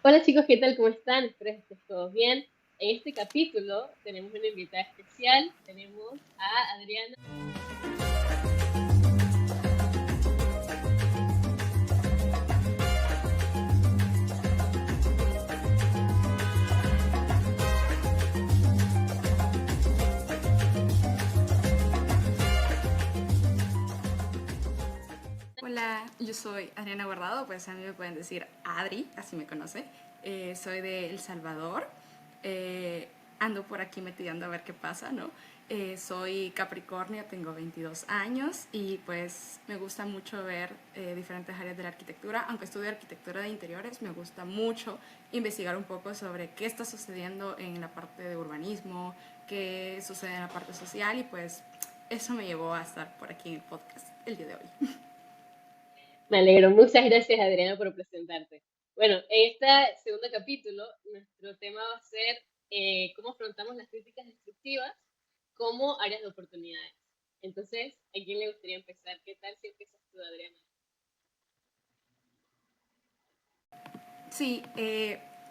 Hola chicos, ¿qué tal? ¿Cómo están? Espero que estén todos bien. En este capítulo tenemos una invitada especial, tenemos a Adriana. Hola, yo soy Adriana Guardado, pues a mí me pueden decir Adri, así me conoce. Soy de El Salvador. Eh, Ando por aquí metiendo a ver qué pasa, ¿no? Soy Capricornio, tengo 22 años y pues me gusta mucho ver diferentes áreas de la arquitectura. Aunque estudio arquitectura de interiores, me gusta mucho investigar un poco sobre qué está sucediendo en la parte de urbanismo, qué sucede en la parte social y pues eso me llevó a estar por aquí en el podcast el día de hoy. Me alegro, muchas gracias Adriana por presentarte. Bueno, en este segundo capítulo nuestro tema va a ser cómo afrontamos las críticas destructivas como áreas de oportunidades. Entonces, ¿a quién le gustaría empezar? ¿Qué tal si empiezas tú, Adriana? Sí,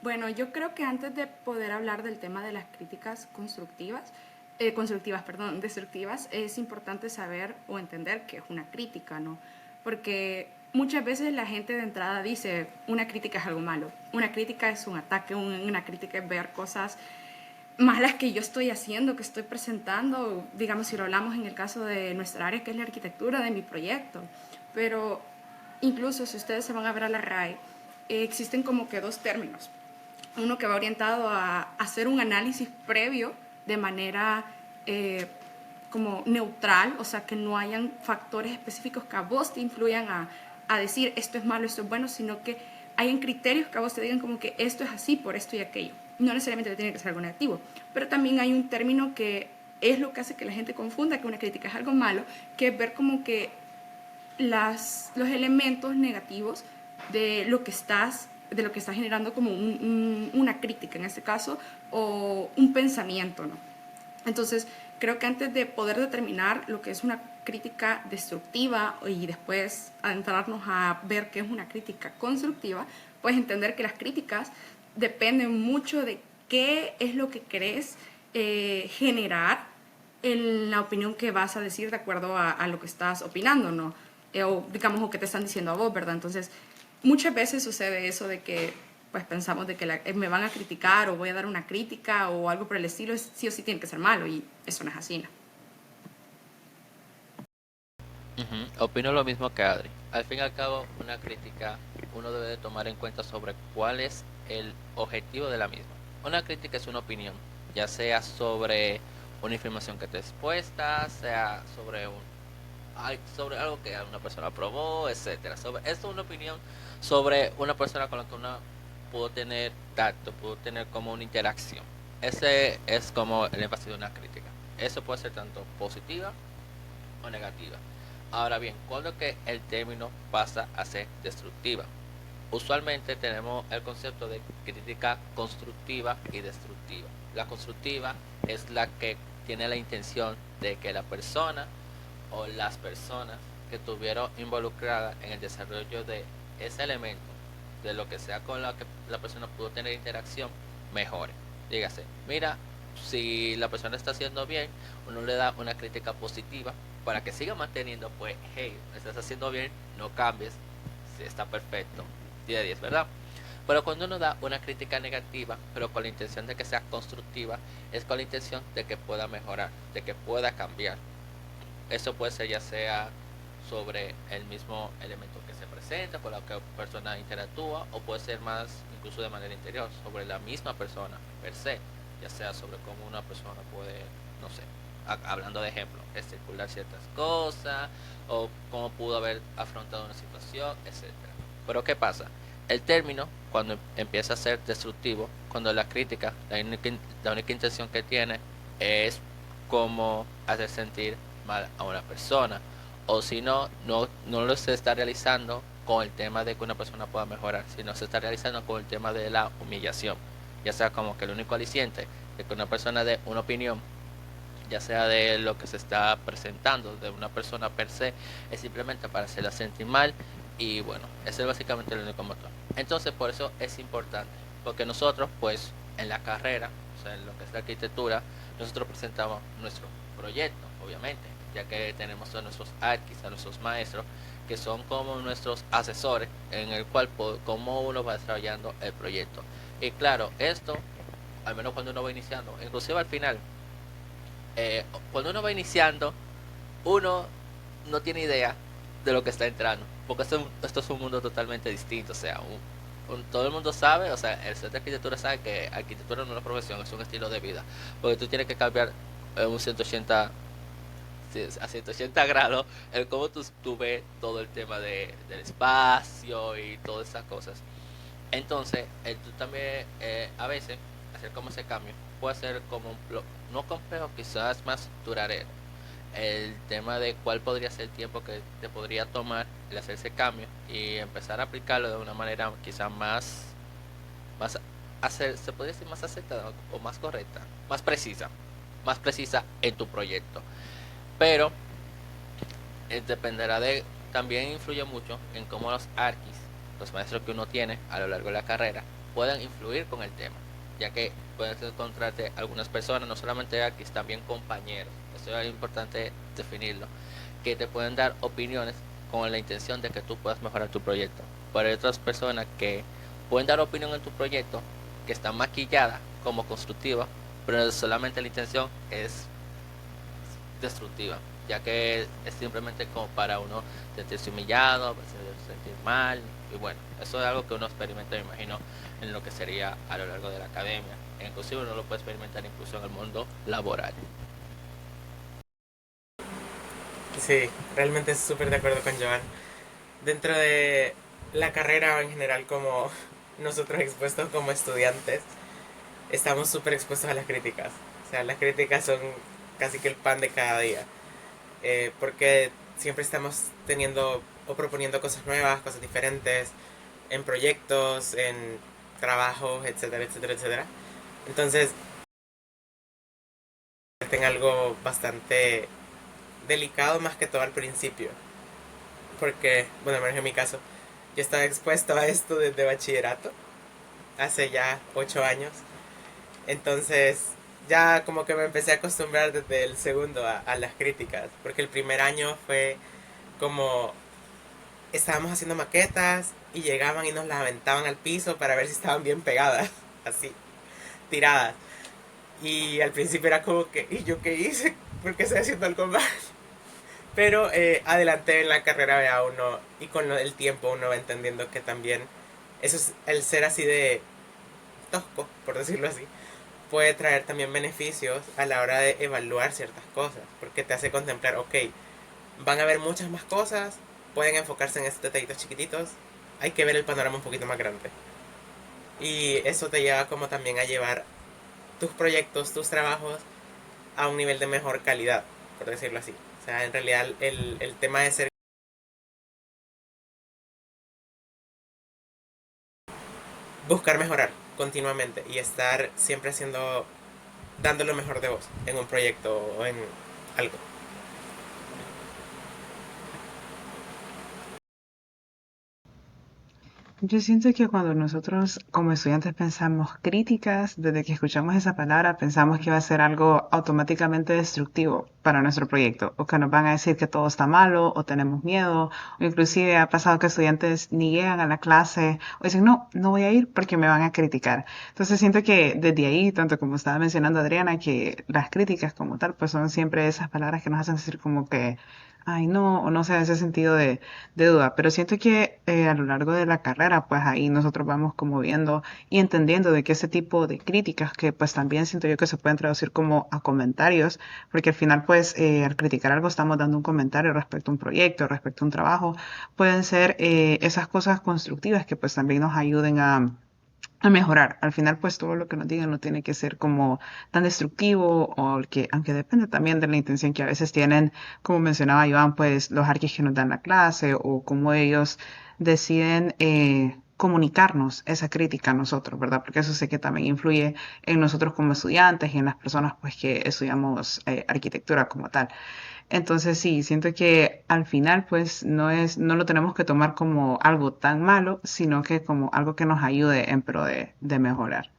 bueno, yo creo que antes de poder hablar del tema de las críticas constructivas, perdón, destructivas, es importante saber o entender qué es una crítica, ¿no? Porque muchas veces la gente de entrada dice, una crítica es algo malo, una crítica es un ataque, una crítica es ver cosas malas que yo estoy haciendo, que estoy presentando, digamos si lo hablamos en el caso de nuestra área que es la arquitectura, de mi proyecto. Pero incluso si ustedes se van a ver a la RAE, existen como que dos términos. Uno que va orientado a hacer un análisis previo de manera como neutral, o sea, que no hayan factores específicos que a vos te influyan a decir esto es malo, esto es bueno, sino que hayan criterios que a vos te digan como que esto es así por esto y aquello. No necesariamente tiene que ser algo negativo, pero también hay un término que es lo que hace que la gente confunda que una crítica es algo malo, que es ver como que los elementos negativos de lo que estás generando como una crítica en este caso o un pensamiento, ¿no? Entonces, creo que antes de poder determinar lo que es una crítica destructiva y después adentrarnos a ver qué es una crítica constructiva, puedes entender que las críticas dependen mucho de qué es lo que querés generar en la opinión que vas a decir de acuerdo a lo que estás opinando, ¿no? O digamos, o que te están diciendo a vos, ¿verdad? Entonces, muchas veces sucede eso de que pues pensamos de que me van a criticar o voy a dar una crítica o algo por el estilo, sí o sí tiene que ser malo y eso no es así, ¿no? Opino lo mismo que Adri. Al fin y al cabo, una crítica uno debe de tomar en cuenta sobre cuál es el objetivo de la misma. Una crítica es una opinión, ya sea sobre una información que te expuesta, sea sobre algo que una persona aprobó, etcétera. Esto es una opinión sobre una persona con la que uno pudo tener tacto, pudo tener como una interacción. Ese es como el énfasis de una crítica. Eso puede ser tanto positiva o negativa. Ahora bien, ¿cuándo es que el término pasa a ser destructiva? Usualmente tenemos el concepto de crítica constructiva y destructiva. La constructiva es la que tiene la intención de que la persona o las personas que estuvieron involucradas en el desarrollo de ese elemento, de lo que sea con la que la persona pudo tener interacción, mejore. Dígase, mira, si la persona está haciendo bien, uno le da una crítica positiva para que siga manteniendo, pues, hey, estás haciendo bien, no cambies, si está perfecto, 10 de 10, ¿verdad? Pero cuando uno da una crítica negativa, pero con la intención de que sea constructiva, es con la intención de que pueda mejorar, de que pueda cambiar. Eso puede ser ya sea sobre el mismo elemento que se presenta, con la que la persona interactúa, o puede ser más incluso de manera interior, sobre la misma persona per se, ya sea sobre cómo una persona puede, no sé, hablando de ejemplo, circular ciertas cosas, o cómo pudo haber afrontado una situación, etcétera. Pero ¿qué pasa? El término, cuando empieza a ser destructivo, cuando la crítica, la única intención que tiene es como hacer sentir mal a una persona, o si no, no lo se está realizando con el tema de que una persona pueda mejorar, sino se está realizando con el tema de la humillación, ya sea como que el único aliciente de que una persona dé una opinión, ya sea de lo que se está presentando de una persona per se, es simplemente para hacerla sentir mal. Y bueno, ese es básicamente el único motor. Entonces por eso es importante Porque nosotros, pues, en la carrera, o sea, en lo que es la arquitectura, nosotros presentamos nuestro proyecto, obviamente, ya que tenemos a nuestros arquis, a nuestros maestros, que son como nuestros asesores, en el cual, como uno va desarrollando el proyecto. Y claro, esto, al menos cuando uno va iniciando, inclusive al final, cuando uno va iniciando, uno no tiene idea de lo que está entrando, porque esto es un mundo totalmente distinto, o sea, todo el mundo sabe, o sea, el ser de arquitectura sabe que arquitectura no es una profesión, es un estilo de vida, porque tú tienes que cambiar un 180, sí, a 180 grados el cómo tú ves todo el tema del espacio y todas esas cosas. Entonces, tú también a veces hacer como ese cambio puede ser como no complejo, quizás más duradero. El tema de cuál podría ser el tiempo que te podría tomar el hacer ese cambio y empezar a aplicarlo de una manera quizás más se podría decir más aceptada o más correcta, más precisa en tu proyecto. Pero dependerá de, también influye mucho en cómo los arquis, los maestros que uno tiene a lo largo de la carrera, puedan influir con el tema, ya que puedes encontrarte algunas personas, no solamente arquis, también compañeros, eso es importante definirlo, que te pueden dar opiniones con la intención de que tú puedas mejorar tu proyecto. Pero hay otras personas que pueden dar opinión en tu proyecto que están maquilladas como constructivas, pero solamente la intención es destructiva, ya que es simplemente como para uno sentirse humillado, sentir mal, y bueno, eso es algo que uno experimenta, me imagino, en lo que sería a lo largo de la academia, e inclusive uno lo puede experimentar incluso en el mundo laboral. Sí, realmente súper de acuerdo con Joan. Dentro de la carrera o en general como nosotros expuestos como estudiantes, estamos súper expuestos a las críticas. O sea, las críticas son casi que el pan de cada día. Porque siempre estamos teniendo o proponiendo cosas nuevas, cosas diferentes, en proyectos, en trabajos, etcétera, etcétera, etcétera. Entonces, en algo bastante delicado más que todo al principio. Porque, bueno, al menos en mi caso, yo estaba expuesto a esto desde bachillerato, hace ya 8 años. Entonces, ya como que me empecé a acostumbrar desde el segundo a las críticas. Porque el primer año fue como estábamos haciendo maquetas y llegaban y nos las aventaban al piso para ver si estaban bien pegadas, así, tiradas. Y al principio era como que, ¿y yo qué hice? ¿Por qué estoy haciendo algo mal? Pero adelante en la carrera vea uno y con el tiempo uno va entendiendo que también eso es el ser así de tosco, por decirlo así, puede traer también beneficios a la hora de evaluar ciertas cosas, porque te hace contemplar, ok, van a haber muchas más cosas, pueden enfocarse en estos detallitos chiquititos, hay que ver el panorama un poquito más grande. Y eso te lleva como también a llevar tus proyectos, tus trabajos a un nivel de mejor calidad, por decirlo así. O sea, en realidad el tema de ser buscar mejorar continuamente y estar siempre haciendo, dando lo mejor de vos en un proyecto o en algo. Yo siento que cuando nosotros como estudiantes pensamos críticas, desde que escuchamos esa palabra pensamos que va a ser algo automáticamente destructivo para nuestro proyecto, o que nos van a decir que todo está malo, o tenemos miedo, o inclusive ha pasado que estudiantes ni llegan a la clase, o dicen, no, no voy a ir porque me van a criticar. Entonces siento que desde ahí, tanto como estaba mencionando Adriana, que las críticas como tal, pues son siempre esas palabras que nos hacen decir como que ay no, o no sé, ese sentido de duda, pero siento que a lo largo de la carrera, pues ahí nosotros vamos como viendo y entendiendo de que ese tipo de críticas, que pues también siento yo que se pueden traducir como a comentarios, porque al final pues al criticar algo estamos dando un comentario respecto a un proyecto, respecto a un trabajo, pueden ser esas cosas constructivas que pues también nos ayuden a mejorar. Al final, pues todo lo que nos digan no tiene que ser como tan destructivo o que, aunque depende también de la intención que a veces tienen, como mencionaba Iván, pues los arquis que nos dan la clase o cómo ellos deciden comunicarnos esa crítica a nosotros, ¿verdad? Porque eso sé que también influye en nosotros como estudiantes y en las personas pues que estudiamos arquitectura como tal. Entonces sí, siento que al final pues no lo tenemos que tomar como algo tan malo, sino que como algo que nos ayude en pro de mejorar.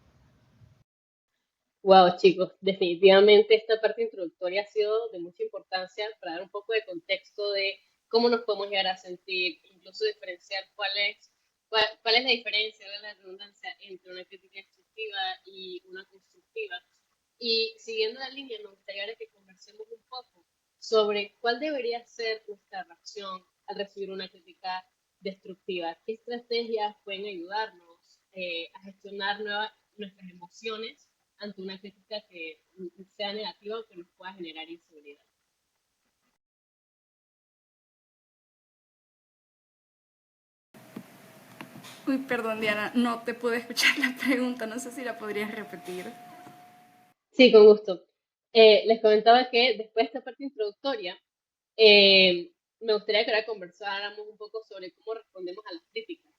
Wow, chicos, definitivamente esta parte introductoria ha sido de mucha importancia para dar un poco de contexto de cómo nos podemos llegar a sentir, incluso diferenciar cuál es la diferencia, ¿verdad? La redundancia entre una crítica destructiva y una constructiva. Y siguiendo la línea, nos gustaría ahora que conversemos un poco sobre cuál debería ser nuestra reacción al recibir una crítica destructiva. ¿Qué estrategias pueden ayudarnos a gestionar nuestras emociones ante una crítica que sea negativa o que nos pueda generar inseguridad? Uy, perdón, Diana, no te pude escuchar la pregunta, no sé si la podrías repetir. Sí, con gusto. Les comentaba que después de esta parte introductoria, me gustaría que ahora conversáramos un poco sobre cómo respondemos a las críticas.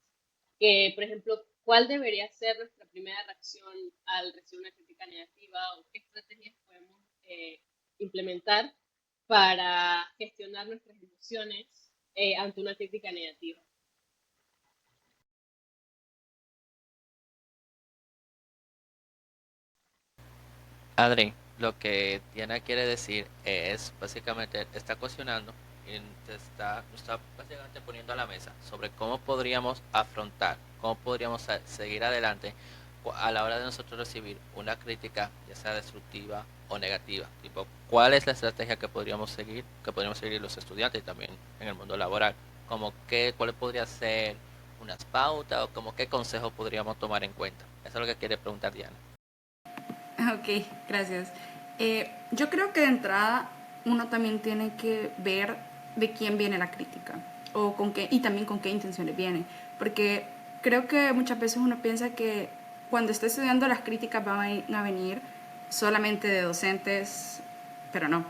Que, por ejemplo, ¿cuál debería ser nuestra primera reacción al recibir una crítica negativa o qué estrategias podemos implementar para gestionar nuestras emociones ante una crítica negativa? Adri, lo que Diana quiere decir es básicamente está cuestionando y nos está básicamente poniendo a la mesa sobre cómo podríamos afrontar, cómo podríamos seguir adelante a la hora de nosotros recibir una crítica, ya sea destructiva o negativa. Tipo, ¿cuál es la estrategia que podríamos seguir los estudiantes y también en el mundo laboral? Como cuál podría ser unas pautas o como qué consejos podríamos tomar en cuenta. Eso es lo que quiere preguntar Diana. Ok, gracias. Yo creo que de entrada uno también tiene que ver de quién viene la crítica o con qué, y también con qué intenciones viene. Porque creo que muchas veces uno piensa que cuando esté estudiando las críticas van a venir solamente de docentes, pero no.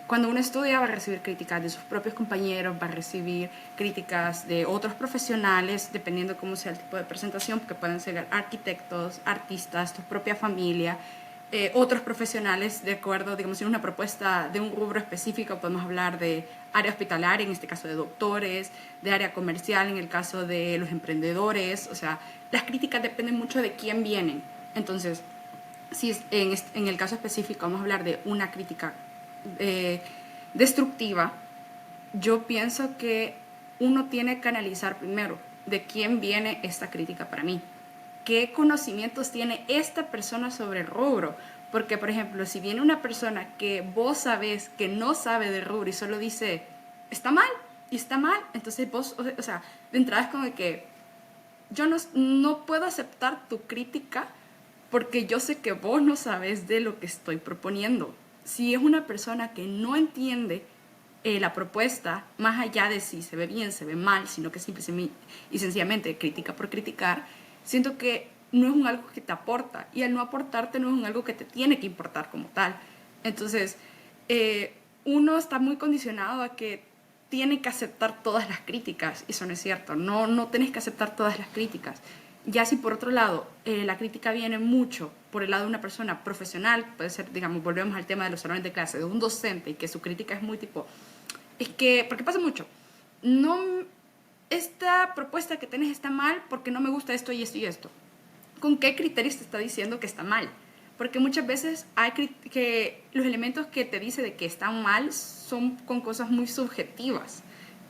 Cuando uno estudia va a recibir críticas de sus propios compañeros, va a recibir críticas de otros profesionales, dependiendo cómo sea el tipo de presentación, porque pueden ser arquitectos, artistas, tu propia familia, otros profesionales, de acuerdo, digamos, en una propuesta de un rubro específico, podemos hablar de área hospitalaria, en este caso de doctores, de área comercial, en el caso de los emprendedores, o sea, las críticas dependen mucho de quién vienen. Entonces, si en el caso específico vamos a hablar de una crítica destructiva, yo pienso que uno tiene que analizar primero de quién viene esta crítica para mí. ¿Qué conocimientos tiene esta persona sobre el rubro? Porque, por ejemplo, si viene una persona que vos sabés que no sabe de rubro y solo dice, está mal, y está mal, entonces vos, o sea, de entrada es como que yo no puedo aceptar tu crítica porque yo sé que vos no sabes de lo que estoy proponiendo. Si es una persona que no entiende la propuesta, más allá de si se ve bien, se ve mal, sino que simple y sencillamente critica por criticar, siento que no es un algo que te aporta, y al no aportarte no es un algo que te tiene que importar como tal. Entonces, uno está muy condicionado a que tiene que aceptar todas las críticas, y eso no es cierto, no tenés que aceptar todas las críticas. Ya si por otro lado la crítica viene mucho por el lado de una persona profesional, puede ser, digamos, volvemos al tema de los salones de clase, de un docente, y que su crítica es muy tipo, es que, porque pasa mucho, no, esta propuesta que tenés está mal porque no me gusta esto y esto y esto. ¿Con qué criterios te está diciendo que está mal? Porque muchas veces hay que los elementos que te dice de que están mal son con cosas muy subjetivas.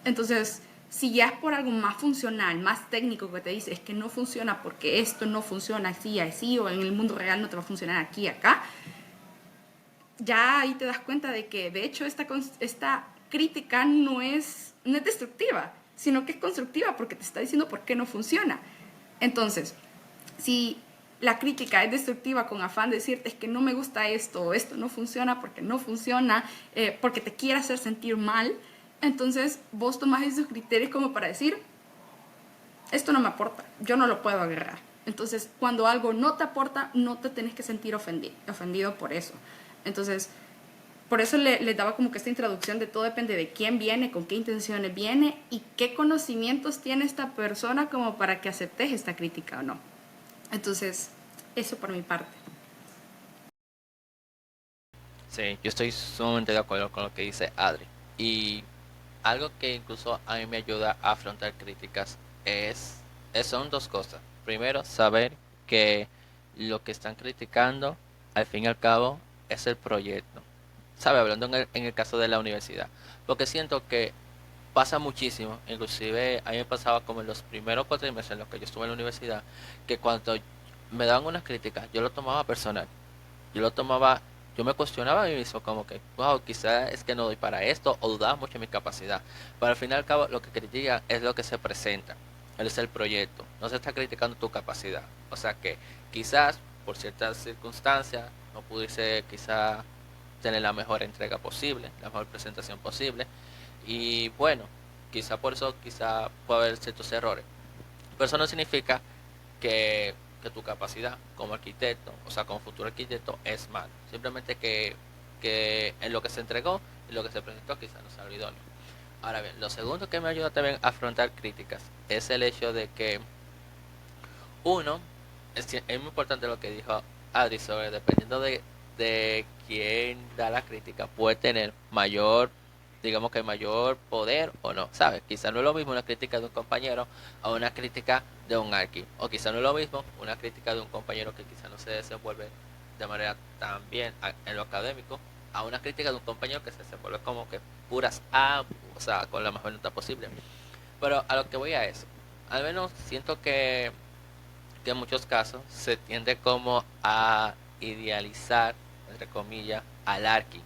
Entonces, si ya es por algo más funcional, más técnico que te dice es que no funciona porque esto no funciona así, así, o en el mundo real no te va a funcionar aquí, acá, ya ahí te das cuenta de que de hecho esta crítica no es destructiva, sino que es constructiva porque te está diciendo por qué no funciona. Entonces, si la crítica es destructiva con afán de decirte es que no me gusta esto o esto no funciona porque no funciona, porque te quiere hacer sentir mal, entonces vos tomás esos criterios como para decir, esto no me aporta, yo no lo puedo agarrar. Entonces, cuando algo no te aporta, no te tenés que sentir ofendido por eso. Entonces, Por eso les daba como que esta introducción de todo depende de quién viene, con qué intenciones viene y qué conocimientos tiene esta persona como para que aceptes esta crítica o no. Entonces, eso por mi parte. Sí, yo estoy sumamente de acuerdo con lo que dice Adri. Y algo que incluso a mí me ayuda a afrontar críticas son dos cosas. Primero, saber que lo que están criticando, al fin y al cabo, es el proyecto. ¿Sabe? Hablando en el caso de la universidad. Porque siento que pasa muchísimo, inclusive a mí me pasaba como en los primeros cuatrimestres en los que yo estuve en la universidad, que cuando me daban unas críticas, yo lo tomaba personal. Yo lo tomaba, yo me cuestionaba a mí mismo como que, wow, quizás es que no doy para esto o dudaba mucho de mi capacidad. Pero al fin y al cabo lo que critican es lo que se presenta, es el proyecto, no se está criticando tu capacidad. O sea que quizás por ciertas circunstancias no pudiese quizás tener la mejor entrega posible, la mejor presentación posible. Y bueno, quizá por eso quizá puede haber ciertos errores. Pero eso no significa que tu capacidad como arquitecto, o sea, como futuro arquitecto, es mal. Simplemente que en lo que se entregó, en lo que se presentó, quizá no sea lo idóneo. Ahora bien, lo segundo que me ayuda también a afrontar críticas es el hecho de que uno, es muy importante lo que dijo Adri sobre dependiendo de quién da la crítica, puede tener mayor, digamos que mayor poder o no, ¿sabes? Quizá no es lo mismo una crítica de un compañero a una crítica de un arqui, o quizá no es lo mismo una crítica de un compañero que quizá no se desenvuelve de manera tan bien en lo académico, a una crítica de un compañero que se desenvuelve como que puras A, o sea, con la mejor nota posible. Pero a lo que voy a eso, al menos siento que en muchos casos se tiende como a idealizar, entre comillas, al arqui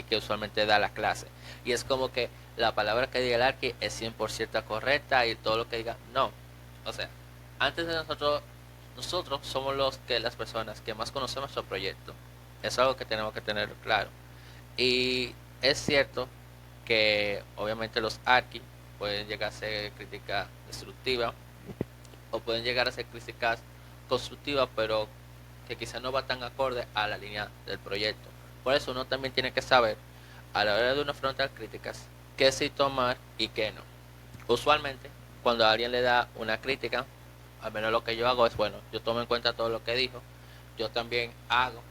que usualmente da la clase. Y es como que la palabra que diga el arqui es 100% correcta y todo lo que diga, no. O sea, antes de nosotros somos las personas que más conocemos nuestro proyecto. Es algo que tenemos que tener claro. Y es cierto que obviamente los arqui pueden llegar a ser crítica destructiva o pueden llegar a ser críticas constructivas, pero que quizás no va tan acorde a la línea del proyecto. Por eso uno también tiene que saber, a la hora de uno afrontar críticas, qué sí tomar y qué no. Usualmente, cuando alguien le da una crítica, al menos lo que yo hago es, bueno, yo tomo en cuenta todo lo que dijo, yo también hago,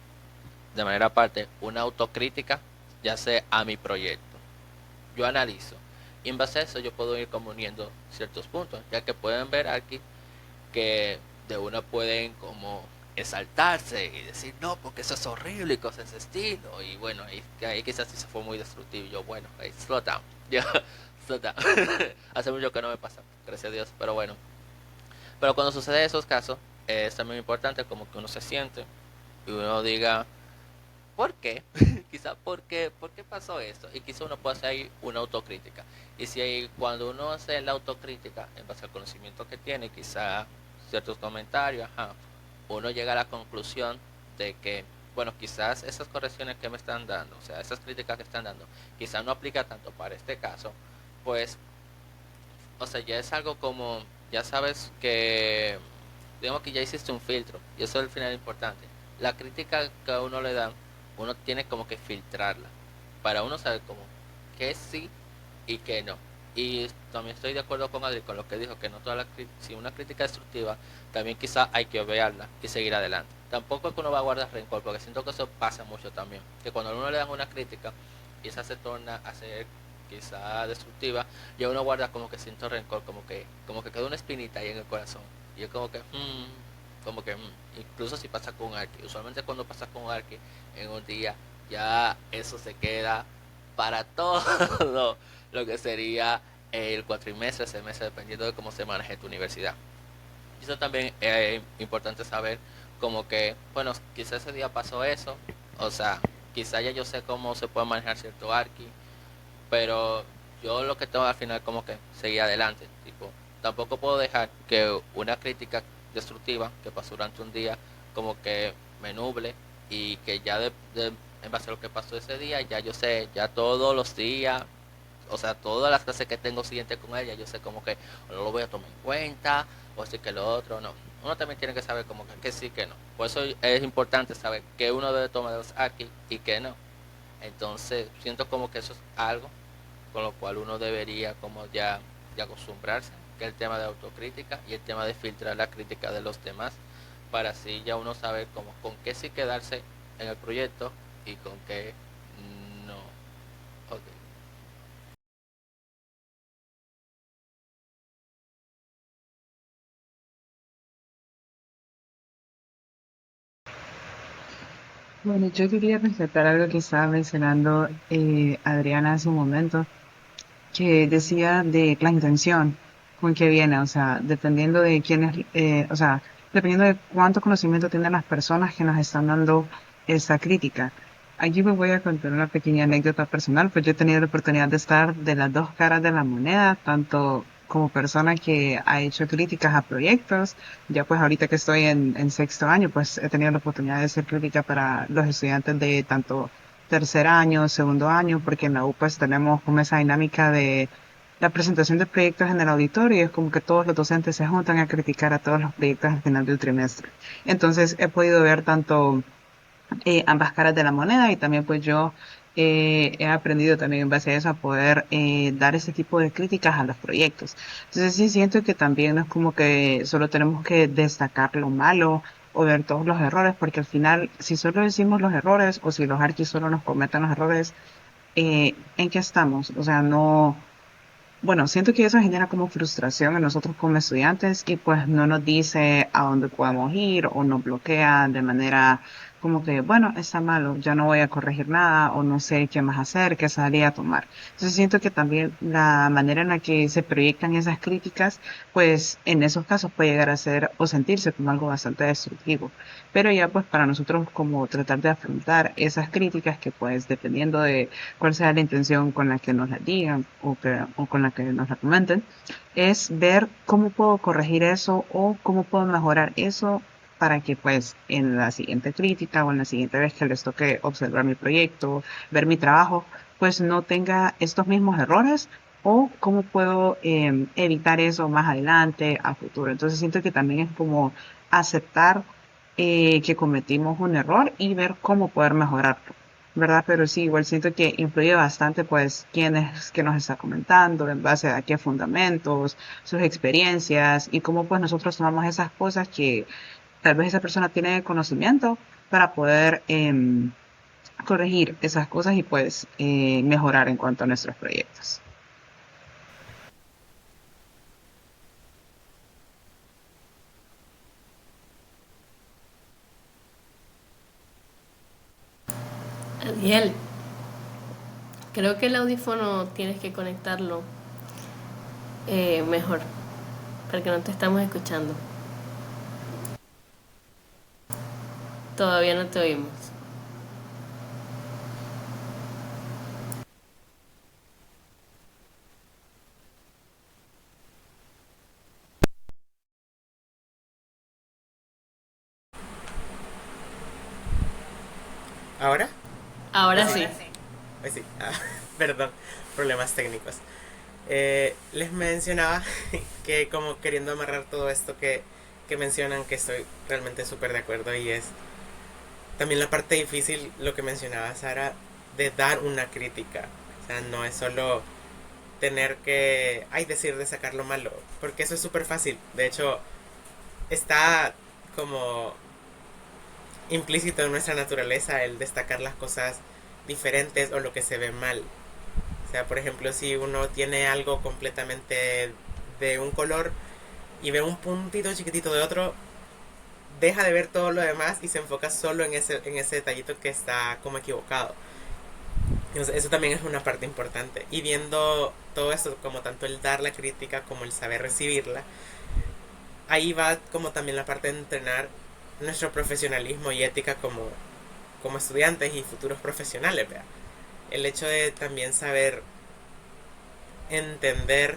de manera aparte, una autocrítica, ya sea a mi proyecto. Yo analizo, y en base a eso yo puedo ir comuniendo ciertos puntos, ya que pueden ver aquí que de una pueden como exaltarse y decir no porque eso es horrible y cosas de ese estilo y bueno ahí quizás sí se fue muy destructivo y yo bueno hey, slow down yo slow down hace mucho que no me pasa gracias a Dios pero bueno pero cuando sucede esos casos es también importante como que uno se siente y uno diga ¿por qué? Quizá ¿por qué pasó esto? Y quizá uno puede hacer ahí una autocrítica. Y si hay, cuando uno hace la autocrítica, en base al conocimiento que tiene, quizá ciertos comentarios, ajá, uno llega a la conclusión de que, bueno, quizás esas correcciones que me están dando, o sea, esas críticas que están dando, quizá no aplica tanto para este caso, pues, o sea, ya es algo como, ya sabes que, digamos que ya hiciste un filtro, y eso es al final importante. La crítica que a uno le dan, uno tiene como que filtrarla, para uno saber como que sí y que no. Y también estoy de acuerdo con Adri con lo que dijo, que no toda si una crítica destructiva, también quizá hay que obviarla y seguir adelante. Tampoco es que uno va a guardar rencor, porque siento que eso pasa mucho también, que cuando a uno le dan una crítica y esa se torna a ser quizá destructiva, ya uno guarda como que siento rencor, como que queda una espinita ahí en el corazón. Y es como que, incluso si pasa con Arki, usualmente cuando pasa con Arki en un día, ya eso se queda para todo lo que sería el cuatrimestre, semestre, dependiendo de cómo se maneje tu universidad. Y eso también es importante saber, como que, bueno, quizás ese día pasó eso, o sea, quizás ya yo sé cómo se puede manejar cierto Arki, pero yo lo que tengo al final como que seguir adelante, tipo, tampoco puedo dejar que una crítica destructiva que pasó durante un día como que me nuble y que ya en base a lo que pasó ese día, ya yo sé, ya todos los días, o sea, todas las clases que tengo siguiente con ella, yo sé como que no lo voy a tomar en cuenta, o sí que lo otro, no. Uno también tiene que saber como que sí, que no. Por eso es importante saber que uno debe tomar de los aquí y que no. Entonces, siento como que eso es algo con lo cual uno debería como ya acostumbrarse, que es el tema de autocrítica y el tema de filtrar la crítica de los demás, para así ya uno saber como con qué sí quedarse en el proyecto y con qué no. Ok. Bueno, yo quería rescatar algo que estaba mencionando Adriana hace un momento, que decía de la intención con que viene, o sea, dependiendo de quién es, o sea, dependiendo de cuánto conocimiento tienen las personas que nos están dando esa crítica. Aquí me voy a contar una pequeña anécdota personal, pues yo he tenido la oportunidad de estar de las dos caras de la moneda, tanto como persona que ha hecho críticas a proyectos, ya pues ahorita que estoy en sexto año, pues he tenido la oportunidad de hacer crítica para los estudiantes de tanto tercer año, segundo año, porque en la U pues tenemos como esa dinámica de la presentación de proyectos en el auditorio y es como que todos los docentes se juntan a criticar a todos los proyectos al final del trimestre. Entonces he podido ver tanto ambas caras de la moneda y también pues yo he aprendido también en base a eso a poder dar ese tipo de críticas a los proyectos. Entonces sí siento que también no es como que solo tenemos que destacar lo malo o ver todos los errores, porque al final si solo decimos los errores o si los archis solo nos cometen los errores, ¿en qué estamos? O sea, no, bueno, siento que eso genera como frustración en nosotros como estudiantes y pues no nos dice a dónde podemos ir o nos bloquea de manera como que, bueno, está malo, ya no voy a corregir nada o no sé qué más hacer, qué salida a tomar. Entonces siento que también la manera en la que se proyectan esas críticas, pues en esos casos puede llegar a ser o sentirse como algo bastante destructivo. Pero ya pues para nosotros como tratar de afrontar esas críticas que pues dependiendo de cuál sea la intención con la que nos la digan o con la que nos la comenten, es ver cómo puedo corregir eso o cómo puedo mejorar eso para que pues en la siguiente crítica o en la siguiente vez que les toque observar mi proyecto, ver mi trabajo, pues no tenga estos mismos errores o cómo puedo evitar eso más adelante, a futuro. Entonces siento que también es como aceptar que cometimos un error y ver cómo poder mejorarlo. ¿Verdad? Pero sí, igual siento que influye bastante, pues, quién es que nos está comentando, en base a qué fundamentos, sus experiencias y cómo, pues, nosotros tomamos esas cosas que tal vez esa persona tiene conocimiento para poder corregir esas cosas y, pues, mejorar en cuanto a nuestros proyectos. Adiel, creo que el audífono tienes que conectarlo mejor, porque no te estamos escuchando. Todavía no te oímos. ¿Ahora? Ahora Pues sí, sí. pues sí. Perdón, problemas técnicos. Les mencionaba que como queriendo amarrar todo esto que mencionan, que estoy realmente súper de acuerdo y es también la parte difícil, lo que mencionaba Sara, de dar una crítica. O sea, no es solo tener que, ay, decir de sacar lo malo, porque eso es súper fácil. De hecho, está como implícito en nuestra naturaleza el destacar las cosas diferentes o lo que se ve mal. O sea, por ejemplo, si uno tiene algo completamente de un color y ve un puntito chiquitito de otro, deja de ver todo lo demás y se enfoca solo en ese detallito que está como equivocado. Entonces, eso también es una parte importante. Y viendo todo esto, como tanto el dar la crítica como el saber recibirla, ahí va como también la parte de entrenar nuestro profesionalismo y ética como estudiantes y futuros profesionales, ¿vea? El hecho de también saber entender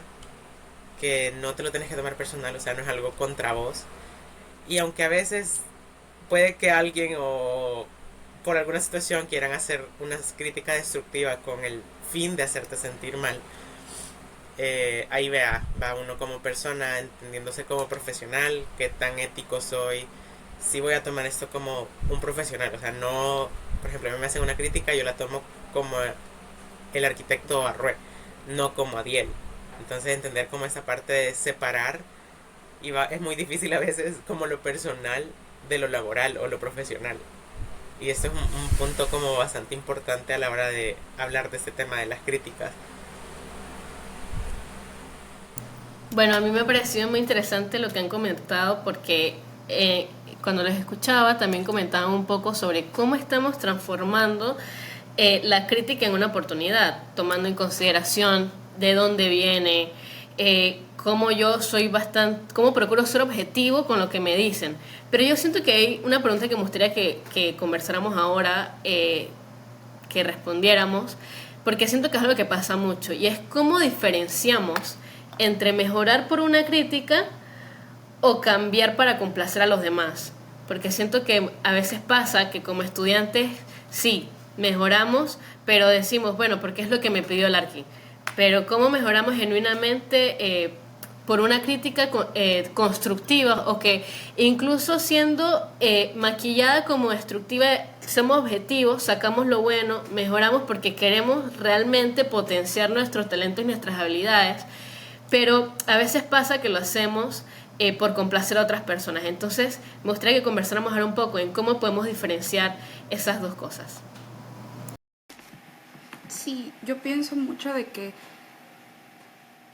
que no te lo tienes que tomar personal, o sea, no es algo contra vos. Y aunque a veces puede que alguien o por alguna situación quieran hacer una crítica destructiva con el fin de hacerte sentir mal, ahí va uno como persona entendiéndose como profesional, qué tan ético soy, si voy a tomar esto como un profesional, o sea, no por ejemplo, a mí me hacen una crítica, yo la tomo como el arquitecto Arrué, no como Adiel. Entonces entender como esa parte de separar es muy difícil a veces como lo personal de lo laboral o lo profesional. Y esto es un punto como bastante importante a la hora de hablar de este tema de las críticas. Bueno, a mí me ha parecido muy interesante lo que han comentado porque cuando les escuchaba también comentaban un poco sobre cómo estamos transformando la crítica en una oportunidad, tomando en consideración de dónde viene, cómo yo soy bastante, cómo procuro ser objetivo con lo que me dicen. Pero yo siento que hay una pregunta que me gustaría que conversáramos ahora, que respondiéramos, porque siento que es algo que pasa mucho, y es cómo diferenciamos entre mejorar por una crítica o cambiar para complacer a los demás. Porque siento que a veces pasa que como estudiantes, sí, mejoramos, pero decimos, bueno, porque es lo que me pidió el Arqui. Pero cómo mejoramos genuinamente por una crítica constructiva, o que incluso siendo maquillada como destructiva, somos objetivos, sacamos lo bueno, mejoramos porque queremos realmente potenciar nuestros talentos y nuestras habilidades, pero a veces pasa que lo hacemos por complacer a otras personas. Entonces me gustaría que conversáramos ahora un poco en cómo podemos diferenciar esas dos cosas. Sí, yo pienso mucho de que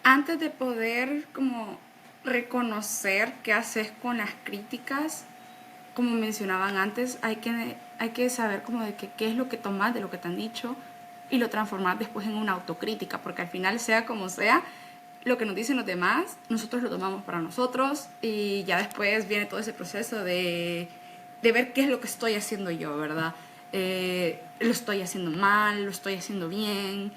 antes de poder como reconocer qué haces con las críticas, como mencionaban antes, hay que saber como de que, qué es lo que tomas de lo que te han dicho y lo transformar después en una autocrítica, porque al final, sea como sea, lo que nos dicen los demás, nosotros lo tomamos para nosotros, y ya después viene todo ese proceso de ver qué es lo que estoy haciendo yo, ¿verdad? Lo estoy haciendo mal, lo estoy haciendo bien,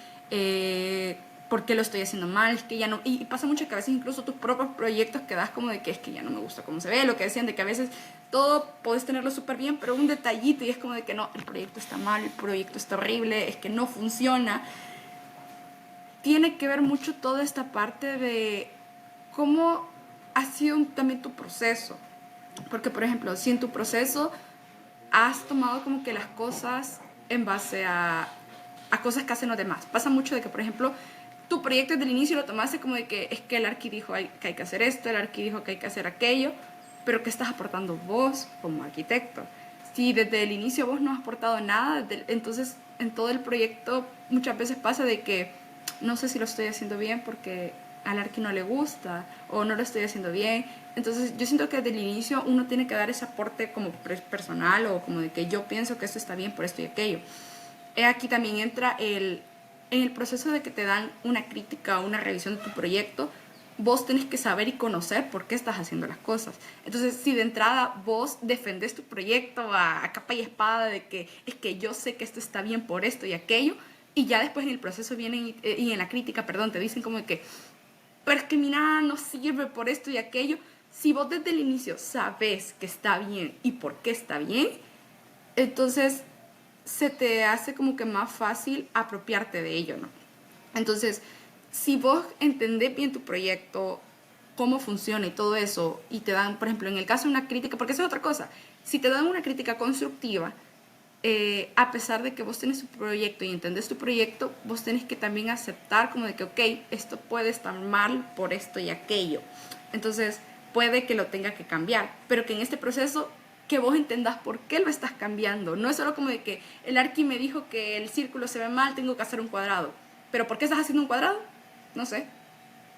¿por qué lo estoy haciendo mal? Es que ya no, y pasa mucho que a veces incluso tus propios proyectos quedas como de que es que ya no me gusta cómo se ve, lo que decían de que a veces todo puedes tenerlo súper bien, pero un detallito y es como de que no, el proyecto está mal, el proyecto está horrible, es que no funciona. Tiene que ver mucho toda esta parte de cómo ha sido también tu proceso. Porque, por ejemplo, si en tu proceso has tomado como que las cosas en base a cosas que hacen los demás. Pasa mucho de que, por ejemplo, tu proyecto desde el inicio lo tomaste como de que es que el Arqui dijo que hay que hacer esto, el Arqui dijo que hay que hacer aquello, pero ¿qué estás aportando vos como arquitecto? Si desde el inicio vos no has aportado nada, entonces en todo el proyecto muchas veces pasa de que no sé si lo estoy haciendo bien porque al Arqui no le gusta, o no lo estoy haciendo bien. Entonces yo siento que desde el inicio uno tiene que dar ese aporte como personal, o como de que yo pienso que esto está bien por esto y aquello. Aquí también entra en el proceso de que te dan una crítica o una revisión de tu proyecto, vos tenés que saber y conocer por qué estás haciendo las cosas. Entonces, si de entrada vos defendés tu proyecto a capa y espada de que es que yo sé que esto está bien por esto y aquello, y ya después en el proceso vienen y en la crítica, perdón, te dicen como que, pero es que mira, no sirve por esto y aquello. Si vos desde el inicio sabes que está bien y por qué está bien, entonces se te hace como que más fácil apropiarte de ello, ¿no? Entonces, si vos entendés bien tu proyecto, cómo funciona y todo eso, y te dan, por ejemplo, en el caso de una crítica, porque eso es otra cosa, si te dan una crítica constructiva, a pesar de que vos tenés tu proyecto y entendés tu proyecto, vos tenés que también aceptar como de que, ok, esto puede estar mal por esto y aquello. Entonces, puede que lo tenga que cambiar, pero que en este proceso que vos entendás por qué lo estás cambiando. No es solo como de que el Arqui me dijo que el círculo se ve mal, tengo que hacer un cuadrado. ¿Pero por qué estás haciendo un cuadrado? No sé.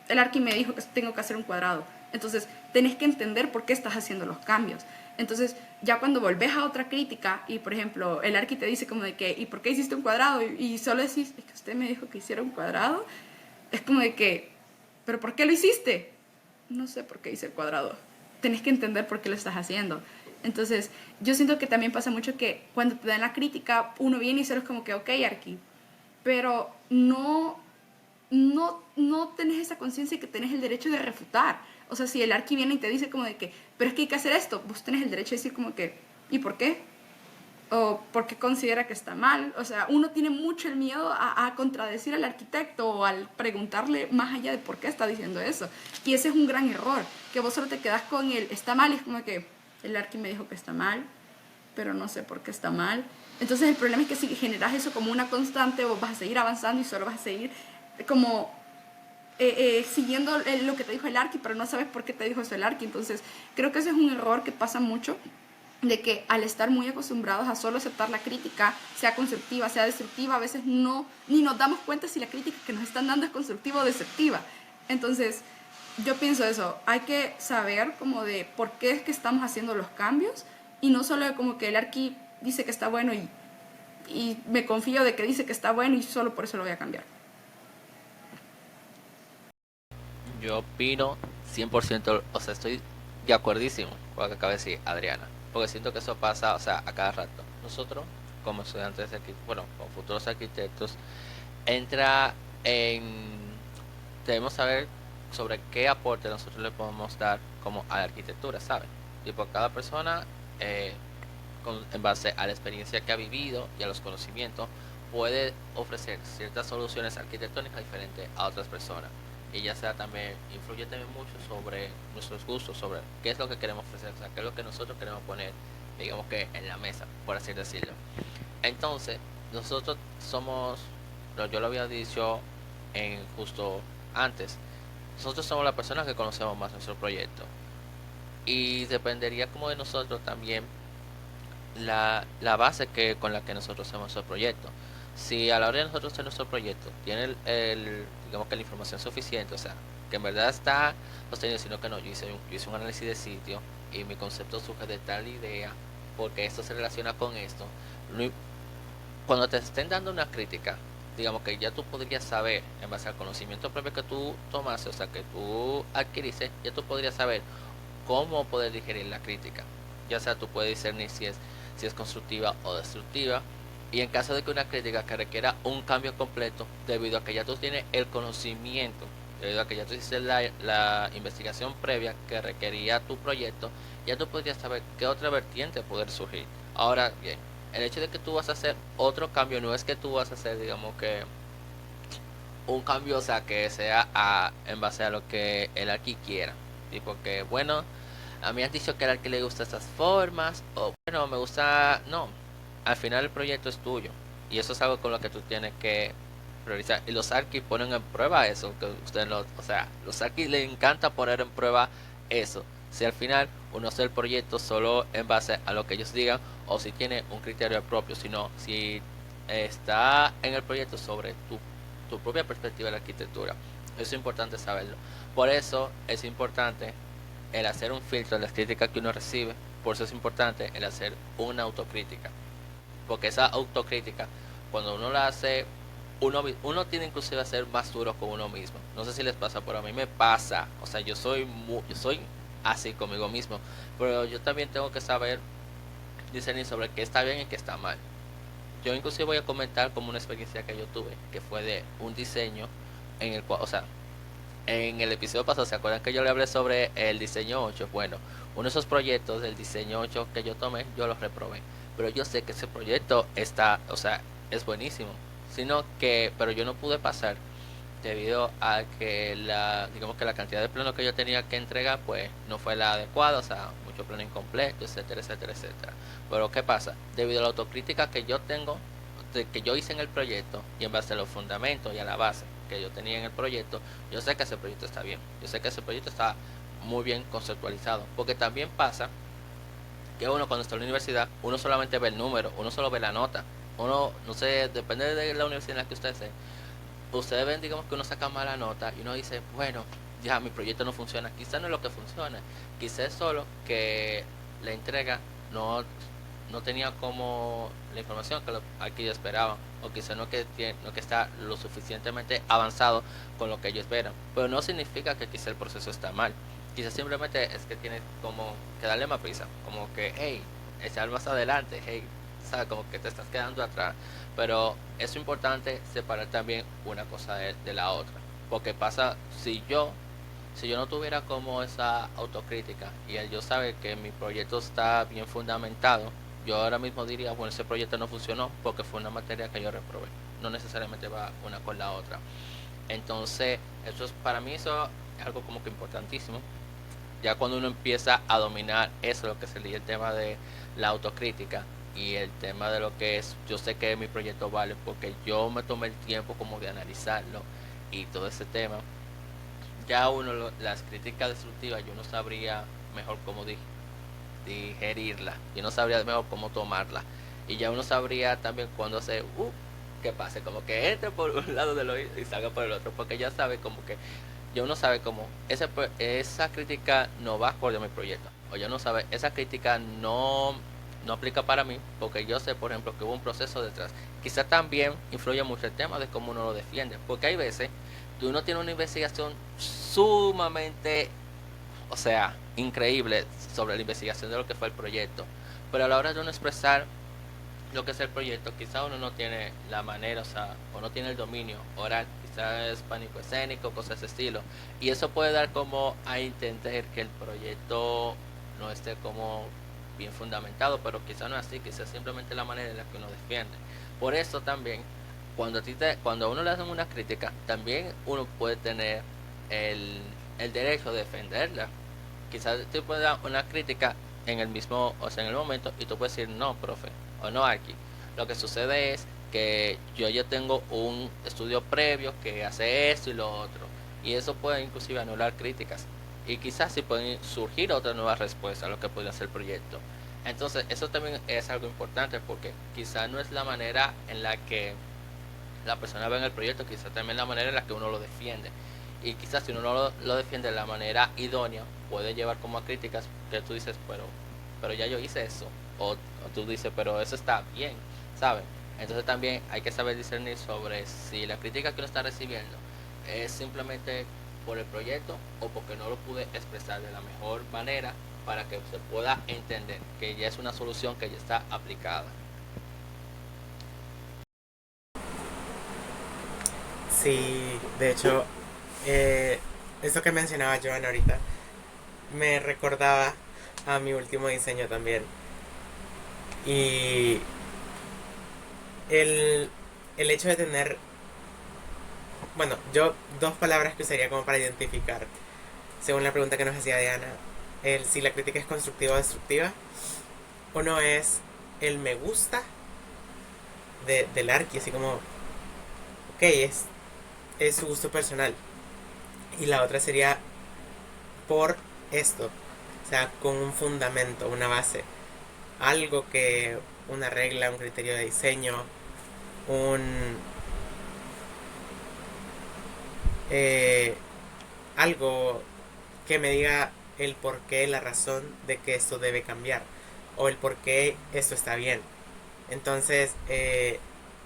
El Arqui me dijo que tengo que hacer un cuadrado. Entonces, tenés que entender por qué estás haciendo los cambios. Entonces, ya cuando volvés a otra crítica y, por ejemplo, el Arqui te dice como de que, ¿y por qué hiciste un cuadrado? Y solo decís, es que usted me dijo que hiciera un cuadrado. Es como de que, ¿pero por qué lo hiciste? No sé por qué hice el cuadrado. Tenés que entender por qué lo estás haciendo. Entonces, yo siento que también pasa mucho que cuando te dan la crítica, uno viene y solo es como que, ok, Arqui, pero no tenés esa conciencia que tenés el derecho de refutar. O sea, si el Arqui viene y te dice como de que, pero es que hay que hacer esto, vos tenés el derecho de decir como que, ¿y por qué? O ¿por qué considera que está mal? O sea, uno tiene mucho el miedo a contradecir al arquitecto o al preguntarle más allá de por qué está diciendo eso. Y ese es un gran error, que vos solo te quedás con el está mal y es como que el Arqui me dijo que está mal. pero no sé por qué está mal. Entonces el problema es que si generas eso como una constante, vos vas a seguir avanzando y solo vas a seguir como siguiendo lo que te dijo el Arqui, pero no sabes por qué te dijo eso el Arqui. Entonces creo que ese es un error que pasa mucho, de que al estar muy acostumbrados a solo aceptar la crítica, sea constructiva, sea destructiva, a veces no, ni nos damos cuenta si la crítica que nos están dando es constructiva o destructiva. Entonces, yo pienso eso, hay que saber como de por qué es que estamos haciendo los cambios y no solo como que el Arqui dice que está bueno y me confío de que dice que está bueno y solo por eso lo voy a cambiar. Yo opino 100%, o sea, estoy de acuerdísimo con lo que acaba de decir Adriana, porque siento que eso pasa, o sea, a cada rato. Nosotros, como estudiantes de bueno, como futuros arquitectos, entra en, debemos saber sobre qué aporte nosotros le podemos dar como a la arquitectura, ¿sabes? Tipo, cada persona, en base a la experiencia que ha vivido y a los conocimientos, puede ofrecer ciertas soluciones arquitectónicas diferentes a otras personas. Y ya sea también, influye también mucho sobre nuestros gustos, sobre qué es lo que queremos ofrecer, o sea, qué es lo que nosotros queremos poner, digamos que en la mesa, por así decirlo. Entonces, nosotros somos, yo lo había dicho en justo antes, nosotros somos las personas que conocemos más nuestro proyecto. Y dependería como de nosotros también la base que con la que nosotros hacemos nuestro proyecto. Si a la hora de nosotros hacer nuestro proyecto tiene digamos que la información suficiente, o sea, que en verdad está sostenido, sino que no, yo hice un análisis de sitio y mi concepto surge de tal idea, porque esto se relaciona con esto. Cuando te estén dando una crítica, digamos que ya tú podrías saber, en base al conocimiento previo que tú tomaste, o sea, que tú adquiriste, ya tú podrías saber cómo poder digerir la crítica. Ya sea tú puedes discernir si es constructiva o destructiva. Y en caso de que una crítica que requiera un cambio completo, debido a que ya tú tienes el conocimiento, debido a que ya tú hiciste la investigación previa que requería tu proyecto, ya tú podrías saber qué otra vertiente poder surgir. Ahora bien, el hecho de que tú vas a hacer otro cambio no es que tú vas a hacer, digamos que un cambio, o sea, que sea en base a lo que el arqui quiera. Tipo que, bueno, a mí has dicho que al arqui le gusta estas formas, o bueno, me gusta, no, al final el proyecto es tuyo, y eso es algo con lo que tú tienes que priorizar, y los arquis ponen en prueba eso, que ustedes o sea, los arquis les encanta poner en prueba eso, si al final uno hace el proyecto solo en base a lo que ellos digan, o si tiene un criterio propio, sino si está en el proyecto sobre tu propia perspectiva de la arquitectura. Eso es importante saberlo. Por eso es importante el hacer un filtro de las críticas que uno recibe. Por eso es importante el hacer una autocrítica. Porque esa autocrítica, cuando uno la hace, uno tiene inclusive a ser más duro con uno mismo. No sé si les pasa, pero a mí me pasa. O sea, yo soy así conmigo mismo. Pero yo también tengo que saber discernir sobre qué está bien y qué está mal. Yo inclusive voy a comentar como una experiencia que yo tuve, que fue de un diseño en el cual, o sea, en el episodio pasado, ¿se acuerdan que yo le hablé sobre el diseño 8? Bueno, uno de esos proyectos del diseño 8 que yo tomé, yo los reprobé. Pero yo sé que ese proyecto está, o sea, es buenísimo. Sino que, pero yo no pude pasar debido a que digamos que la cantidad de plano que yo tenía que entregar, pues no fue la adecuada, o sea, mucho plano incompleto, etcétera, etcétera, etcétera. Pero ¿qué pasa? Debido a la autocrítica que yo tengo, que yo hice en el proyecto, y en base a los fundamentos y a la base que yo tenía en el proyecto, yo sé que ese proyecto está bien, yo sé que ese proyecto está muy bien conceptualizado, porque también pasa que uno cuando está en la universidad, uno solamente ve el número, uno solo ve la nota, uno, no sé, depende de la universidad en la que usted esté, ustedes ven, digamos que uno saca mala nota y uno dice, bueno, ya mi proyecto no funciona. Quizás no es lo que funciona, quizás es solo que la entrega no tenía como la información que aquí yo esperaba, o quizás no que está lo suficientemente avanzado con lo que ellos esperan. Pero no significa que quizás el proceso está mal. Quizás simplemente es que tienes como que darle más prisa, como que, hey, echar más adelante, hey, ¿sabes? Como que te estás quedando atrás. Pero es importante separar también una cosa de la otra. Porque pasa, si yo no tuviera como esa autocrítica y el yo sabe que mi proyecto está bien fundamentado, yo ahora mismo diría, bueno, ese proyecto no funcionó porque fue una materia que yo reprobé. No necesariamente va una con la otra. Entonces, para mí eso es algo como que importantísimo. Ya cuando uno empieza a dominar eso, lo que sería el tema de la autocrítica y el tema de lo que es, yo sé que mi proyecto vale porque yo me tomé el tiempo como de analizarlo y todo ese tema, ya uno, las críticas destructivas, yo no sabría mejor cómo digerirla, yo no sabría mejor cómo tomarla. Y ya uno sabría también cuándo hacer, que pase, como que entre por un lado del oído y salga por el otro, porque ya sabe como que, ya uno sabe como, esa crítica no va acorde a mi proyecto, o ya uno sabe, esa crítica no aplica para mí, porque yo sé, por ejemplo, que hubo un proceso detrás. Quizá también influye mucho el tema de cómo uno lo defiende, porque hay veces que uno tiene una investigación sumamente, o sea, increíble sobre la investigación de lo que fue el proyecto. Pero a la hora de uno expresar lo que es el proyecto, quizá uno no tiene la manera, o sea, o no tiene el dominio oral, quizá es pánico escénico, cosas de ese estilo. Y eso puede dar como a entender que el proyecto no esté como bien fundamentado, pero quizá no es así, quizá es simplemente la manera en la que uno defiende. Por eso también, cuando a uno le hacen una crítica, también uno puede tener el, el derecho de defenderla. Quizás tú puedes dar una crítica en el mismo, o sea, en el momento, y tú puedes decir, no, profe, o no, aquí. Lo que sucede es que yo ya tengo un estudio previo que hace esto y lo otro, y eso puede inclusive anular críticas, y quizás sí pueden surgir otras nuevas respuestas a lo que puede ser el proyecto. Entonces, eso también es algo importante porque quizás no es la manera en la que la persona ve en el proyecto, quizás también la manera en la que uno lo defiende. Y quizás si uno no lo defiende de la manera idónea, puede llevar como a críticas que tú dices, pero ya yo hice eso. O tú dices, pero eso está bien, ¿sabes? Entonces también hay que saber discernir sobre si la crítica que uno está recibiendo es simplemente por el proyecto o porque no lo pude expresar de la mejor manera para que se pueda entender que ya es una solución que ya está aplicada. Sí, de hecho, eh, eso que mencionaba Joan ahorita me recordaba a mi último diseño también. Y el, el hecho de tener, bueno, yo dos palabras que usaría como para identificar, según la pregunta que nos hacía Diana, el si la crítica es constructiva o destructiva. Uno es el me gusta del Arqui, así como, ok, es su gusto personal. Y la otra sería por esto, o sea, con un fundamento, una base, algo que una regla, un criterio de diseño, un eh, algo que me diga el por qué, la razón de que esto debe cambiar o el por qué esto está bien. Entonces,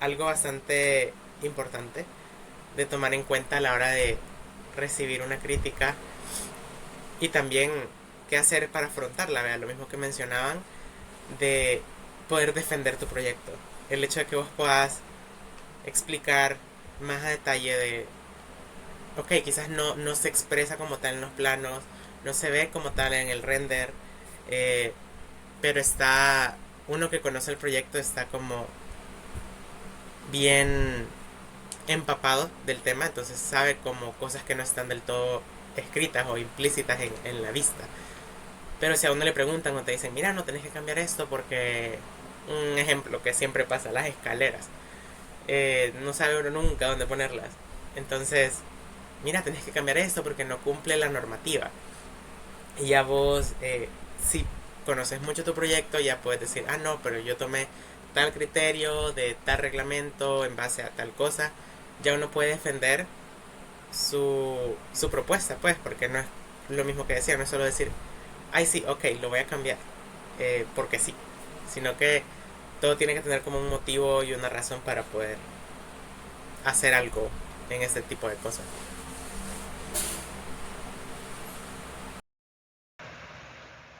algo bastante importante de tomar en cuenta a la hora de recibir una crítica y también qué hacer para afrontarla, ¿vea? Lo mismo que mencionaban de poder defender tu proyecto. El hecho de que vos puedas explicar más a detalle de, ok, quizás no se expresa como tal en los planos, no se ve como tal en el render, eh, pero está, uno que conoce el proyecto está como bien empapado del tema, entonces sabe como cosas que no están del todo escritas o implícitas en la vista. Pero si a uno le preguntan o te dicen, mira, no tenés que cambiar esto porque, un ejemplo que siempre pasa, las escaleras, no sabe uno nunca dónde ponerlas. Entonces, mira, tenés que cambiar esto porque no cumple la normativa. Y ya vos, si conoces mucho tu proyecto, ya puedes decir, ah, no, pero yo tomé tal criterio de tal reglamento en base a tal cosa. Ya uno puede defender su propuesta, pues, porque no es lo mismo que decía, no es solo decir, ay, sí, ok, lo voy a cambiar, porque sí, sino que todo tiene que tener como un motivo y una razón para poder hacer algo en este tipo de cosas.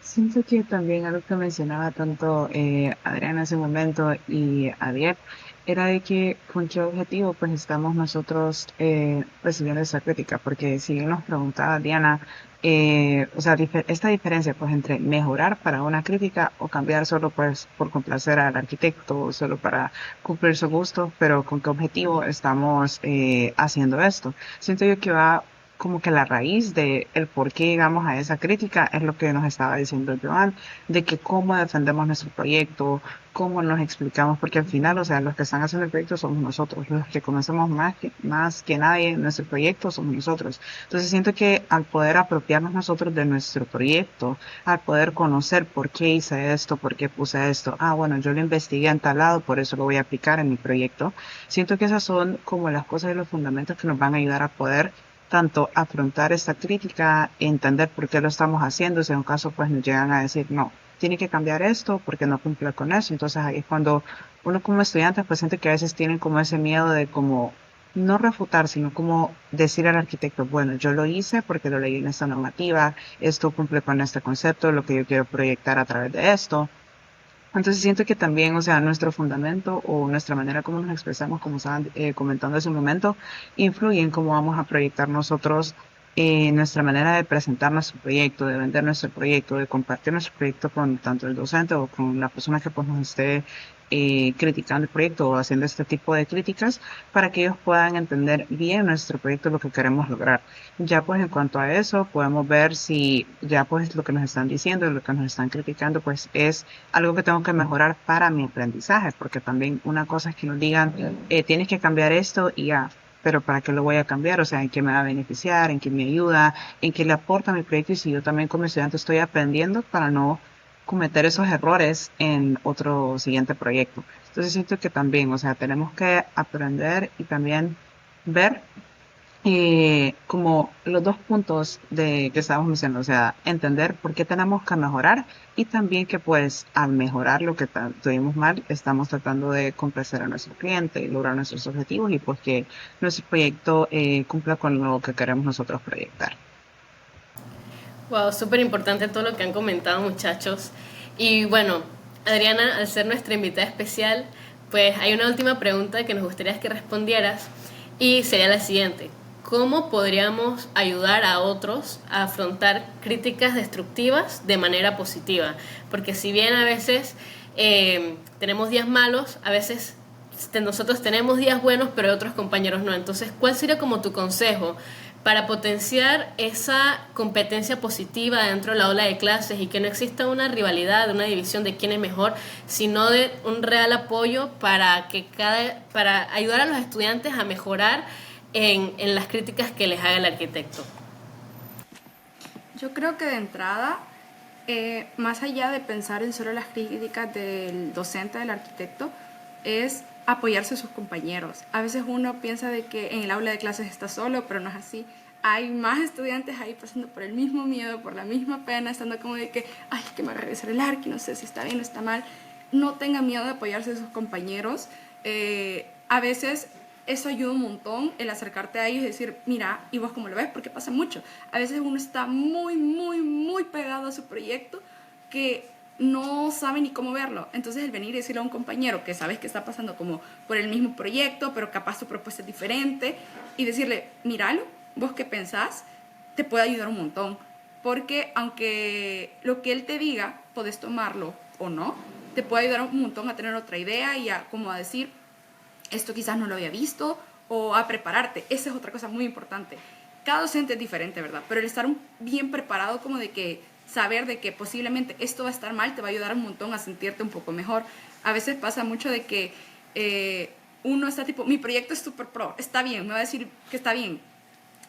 Siento que también algo que mencionaba tanto Adriana hace un momento y Adiel era de que con qué objetivo pues estamos nosotros recibiendo esa crítica, porque si bien nos preguntaba Diana, o sea, esta diferencia pues entre mejorar para una crítica o cambiar solo pues por complacer al arquitecto o solo para cumplir su gusto, pero con qué objetivo estamos haciendo esto. Siento yo que va como que la raíz de el por qué llegamos a esa crítica es lo que nos estaba diciendo Joan, de que cómo defendemos nuestro proyecto, cómo nos explicamos, porque al final, o sea, los que están haciendo el proyecto somos nosotros, los que conocemos más que nadie nuestro proyecto somos nosotros. Entonces siento que al poder apropiarnos nosotros de nuestro proyecto, al poder conocer por qué hice esto, por qué puse esto, bueno, yo lo investigué en tal lado, por eso lo voy a aplicar en mi proyecto, siento que esas son como las cosas y los fundamentos que nos van a ayudar a poder tanto afrontar esta crítica, entender por qué lo estamos haciendo, si en un caso pues nos llegan a decir, no, tiene que cambiar esto porque no cumple con eso. Entonces ahí es cuando uno como estudiante pues siente que a veces tienen como ese miedo de como no refutar, sino como decir al arquitecto, bueno, yo lo hice porque lo leí en esta normativa, esto cumple con este concepto, lo que yo quiero proyectar a través de esto. Entonces siento que también, o sea, nuestro fundamento o nuestra manera como nos expresamos, como estaban comentando hace un momento, influye en cómo vamos a proyectar nosotros nuestra manera de presentar nuestro proyecto, de vender nuestro proyecto, de compartir nuestro proyecto con tanto el docente o con la persona que pues nos esté criticando el proyecto o haciendo este tipo de críticas para que ellos puedan entender bien nuestro proyecto, lo que queremos lograr. Ya pues en cuanto a eso, podemos ver si ya pues lo que nos están diciendo, lo que nos están criticando, pues es algo que tengo que mejorar para mi aprendizaje, porque también una cosa es que nos digan, tienes que cambiar esto y ya, pero ¿para qué lo voy a cambiar? O sea, ¿en qué me va a beneficiar? ¿En qué me ayuda? ¿En qué le aporta a mi proyecto? Y si yo también como estudiante estoy aprendiendo para no cometer esos errores en otro siguiente proyecto. Entonces siento que también, o sea, tenemos que aprender y también ver como los dos puntos de que estábamos mencionando, o sea, entender por qué tenemos que mejorar y también que pues al mejorar lo que tuvimos mal, estamos tratando de complacer a nuestro cliente y lograr nuestros objetivos y pues que nuestro proyecto cumpla con lo que queremos nosotros proyectar. Wow, súper importante todo lo que han comentado, muchachos. Y bueno, Adriana, al ser nuestra invitada especial, pues hay una última pregunta que nos gustaría que respondieras y sería la siguiente. ¿Cómo podríamos ayudar a otros a afrontar críticas destructivas de manera positiva? Porque si bien a veces tenemos días malos, a veces nosotros tenemos días buenos, pero otros compañeros no. Entonces, ¿cuál sería como tu consejo para potenciar esa competencia positiva dentro de la aula de clases y que no exista una rivalidad, una división de quién es mejor, sino de un real apoyo para para ayudar a los estudiantes a mejorar en las críticas que les haga el arquitecto? Yo creo que de entrada, más allá de pensar en solo las críticas del docente, del arquitecto, es apoyarse a sus compañeros. A veces uno piensa de que en el aula de clases está solo, pero no es así. Hay más estudiantes ahí pasando por el mismo miedo, por la misma pena, estando como de que, ay, que me va a revisar el arqui, no sé si está bien o está mal. No tengan miedo de apoyarse a sus compañeros. A veces eso ayuda un montón, el acercarte a ellos y decir, mira, ¿y vos cómo lo ves? Porque pasa mucho. A veces uno está muy pegado a su proyecto que no sabe ni cómo verlo. Entonces el venir y decirle a un compañero que sabes que está pasando como por el mismo proyecto, pero capaz su propuesta es diferente, y decirle, míralo, vos qué pensás, te puede ayudar un montón. Porque aunque lo que él te diga, podés tomarlo o no, te puede ayudar un montón a tener otra idea y a como a decir, esto quizás no lo había visto, o a prepararte. Esa es otra cosa muy importante. Cada docente es diferente, ¿verdad? Pero el estar bien preparado como de que saber de que posiblemente esto va a estar mal te va a ayudar un montón a sentirte un poco mejor. A veces pasa mucho de que uno está tipo, mi proyecto es súper pro, está bien, me va a decir que está bien,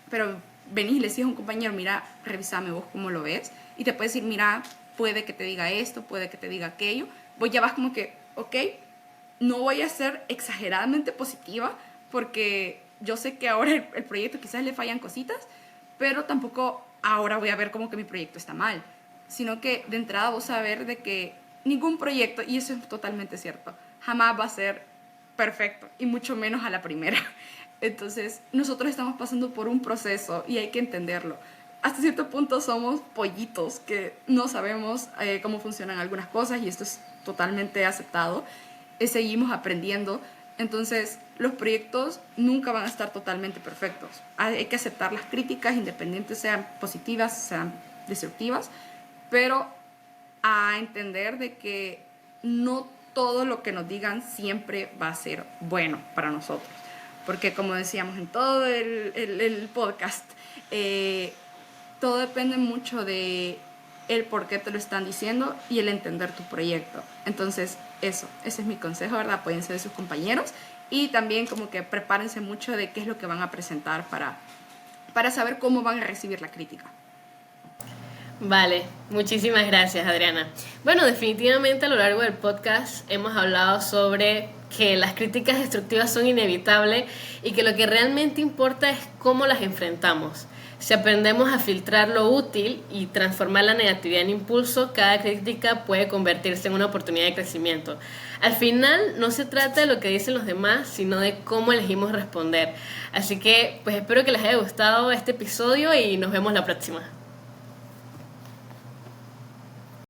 pero venís y le decís a un compañero, mira, revísame vos cómo lo ves, y te puede decir, mira, puede que te diga esto, puede que te diga aquello, vos ya vas como que, ok, no voy a ser exageradamente positiva porque yo sé que ahora el proyecto quizás le fallan cositas, pero tampoco ahora voy a ver como que mi proyecto está mal, sino que de entrada vos saber de que ningún proyecto, y eso es totalmente cierto, jamás va a ser perfecto, y mucho menos a la primera. Entonces, nosotros estamos pasando por un proceso y hay que entenderlo. Hasta cierto punto somos pollitos que no sabemos cómo funcionan algunas cosas y esto es totalmente aceptado. Seguimos aprendiendo. Entonces, los proyectos nunca van a estar totalmente perfectos. Hay que aceptar las críticas, independientes sean positivas, sean destructivas, pero a entender de que no todo lo que nos digan siempre va a ser bueno para nosotros. porque como decíamos en todo el podcast, todo depende mucho de el por qué te lo están diciendo y el entender tu proyecto. Entonces, ese es mi consejo, ¿verdad? Apóyense de sus compañeros y también como que prepárense mucho de qué es lo que van a presentar para saber cómo van a recibir la crítica. Vale, muchísimas gracias, Adriana. Bueno, definitivamente a lo largo del podcast hemos hablado sobre que las críticas destructivas son inevitables y que lo que realmente importa es cómo las enfrentamos. Si aprendemos a filtrar lo útil y transformar la negatividad en impulso, cada crítica puede convertirse en una oportunidad de crecimiento. Al final no se trata de lo que dicen los demás, sino de cómo elegimos responder. Así que pues espero que les haya gustado este episodio y nos vemos la próxima.